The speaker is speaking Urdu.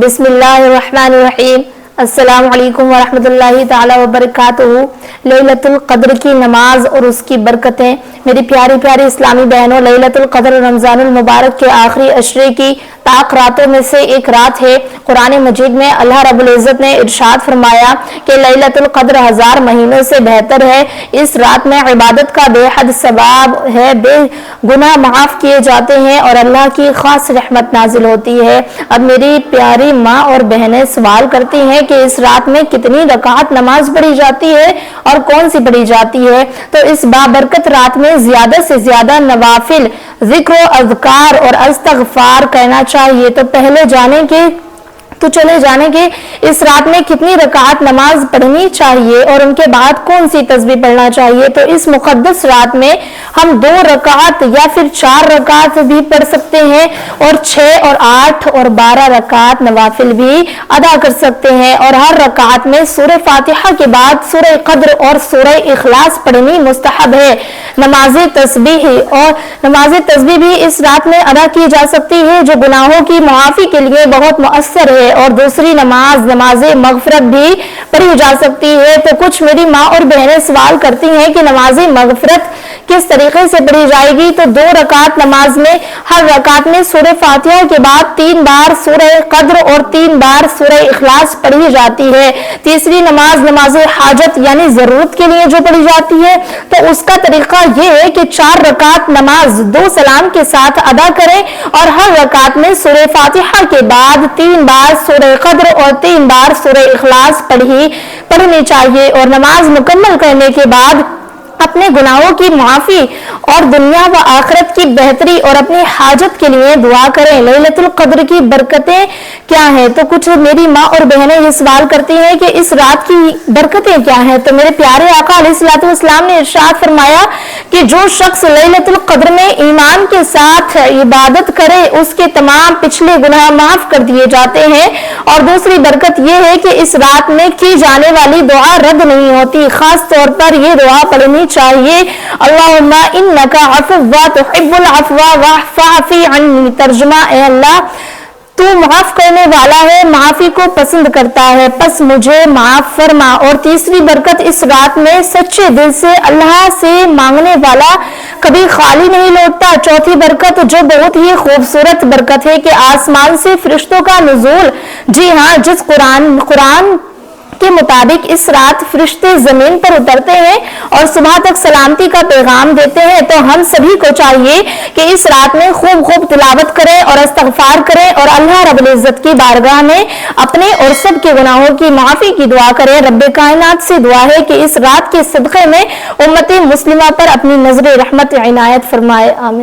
بسم اللہ الرحمن الرحیم۔ السلام علیکم ورحمۃ اللہ تعالی وبرکاتہ۔ لیلۃ القدر کی نماز اور اس کی برکتیں۔ میری پیاری پیاری اسلامی بہنوں، لیلۃ القدر رمضان المبارک کے آخری عشرے کی طاق راتوں میں سے ایک رات ہے۔ قرآن مجید میں اللہ رب العزت نے ارشاد فرمایا کہ لیلۃ القدر 1000 مہینوں سے بہتر ہے۔ اس رات میں عبادت کا بے حد ثواب ہے، بے گناہ معاف کیے جاتے ہیں اور اللہ کی خاص رحمت نازل ہوتی ہے۔ اب میری پیاری ماں اور بہنیں سوال کرتی ہیں کہ اس رات میں کتنی رکعت نماز پڑھی جاتی ہے اور کون سی پڑھی جاتی ہے؟ تو اس بابرکت رات میں زیادہ سے زیادہ نوافل، ذکر و اذکار اور استغفار کہنا چاہیے۔ تو پہلے چلے جانے کے اس رات میں کتنی رکعت نماز پڑھنی چاہیے اور ان کے بعد کون سی تسبیح پڑھنا چاہیے۔ تو اس مقدس رات میں ہم 2 رکعت یا پھر 4 رکعت بھی پڑھ سکتے ہیں اور 6 اور 8 اور 12 رکعت نوافل بھی ادا کر سکتے ہیں، اور ہر رکعت میں سورہ فاتحہ کے بعد سورہ قدر اور سورہ اخلاص پڑھنی مستحب ہے۔ نماز تسبیح بھی اس رات میں ادا کی جا سکتی ہے جو گناہوں کی معافی کے لیے بہت مؤثر ہے، اور دوسری نماز مغفرت بھی پڑھی جا سکتی ہے۔ تو کچھ میری ماں اور بہنیں سوال کرتی ہیں کہ نماز مغفرت کس طریقے سے پڑھی جائے گی؟ تو 2 رکعت نماز میں ہر رکعت میں سورہ فاتحہ کے بعد 3 بار سورہ قدر اور 3 بار سورہ اخلاص پڑھی جاتی ہے۔ تیسری نماز حاجت یعنی ضرورت کے لیے جو پڑھی جاتی ہے، تو اس کا طریقہ یہ ہے کہ 4 رکعت نماز 2 سلام کے ساتھ ادا کریں اور ہر رکعت میں سورہ فاتحہ کے بعد 3 بار سورہ قدر اور 3 بار سورہ اخلاص پڑھنی چاہیے، اور نماز مکمل کرنے کے بعد اپنے گناہوں کی معافی اور دنیا و آخرت کی بہتری اور اپنی حاجت کے لیے دعا کریں۔ لیلۃ القدر کی برکتیں کیا ہیں؟ تو کچھ میری ماں اور بہنیں یہ سوال کرتی ہیں کہ اس رات کی برکتیں کیا ہیں؟ تو میرے پیارے آقا علیہ الصلوۃ والسلام نے ارشاد فرمایا کہ جو شخص لیلۃ القدر میں ایمان کے ساتھ عبادت کرے اس کے تمام پچھلے گناہ معاف کر دیے جاتے ہیں، اور دوسری برکت یہ ہے کہ اس رات میں کی جانے والی دعا رد نہیں ہوتی۔ خاص طور پر یہ دعا پڑھنی چاہیے، اللہم انکا عفو تحب العفو فاعف عنی۔ ترجمہ، اے اللہ تو معاف کرنے والا ہے، معافی کو پسند کرتا ہے، پس مجھے معاف فرما۔ اور تیسری برکت، اس رات میں سچے دل سے اللہ سے مانگنے والا کبھی خالی نہیں لوٹتا۔ چوتھی برکت جو بہت ہی خوبصورت برکت ہے کہ آسمان سے فرشتوں کا نزول۔ جی ہاں، جس قرآن کے مطابق اس رات فرشتے زمین پر اترتے ہیں اور صبح تک سلامتی کا پیغام دیتے ہیں، تو ہم سبھی کو چاہیے کہ اس رات میں خوب تلاوت کریں اور استغفار کریں اور اللہ رب العزت کی بارگاہ میں اپنے اور سب کے گناہوں کی معافی کی دعا کریں۔ رب کائنات سے دعا ہے کہ اس رات کے صدقے میں امت مسلمہ پر اپنی نظر رحمت عنایت فرمائے، آمین۔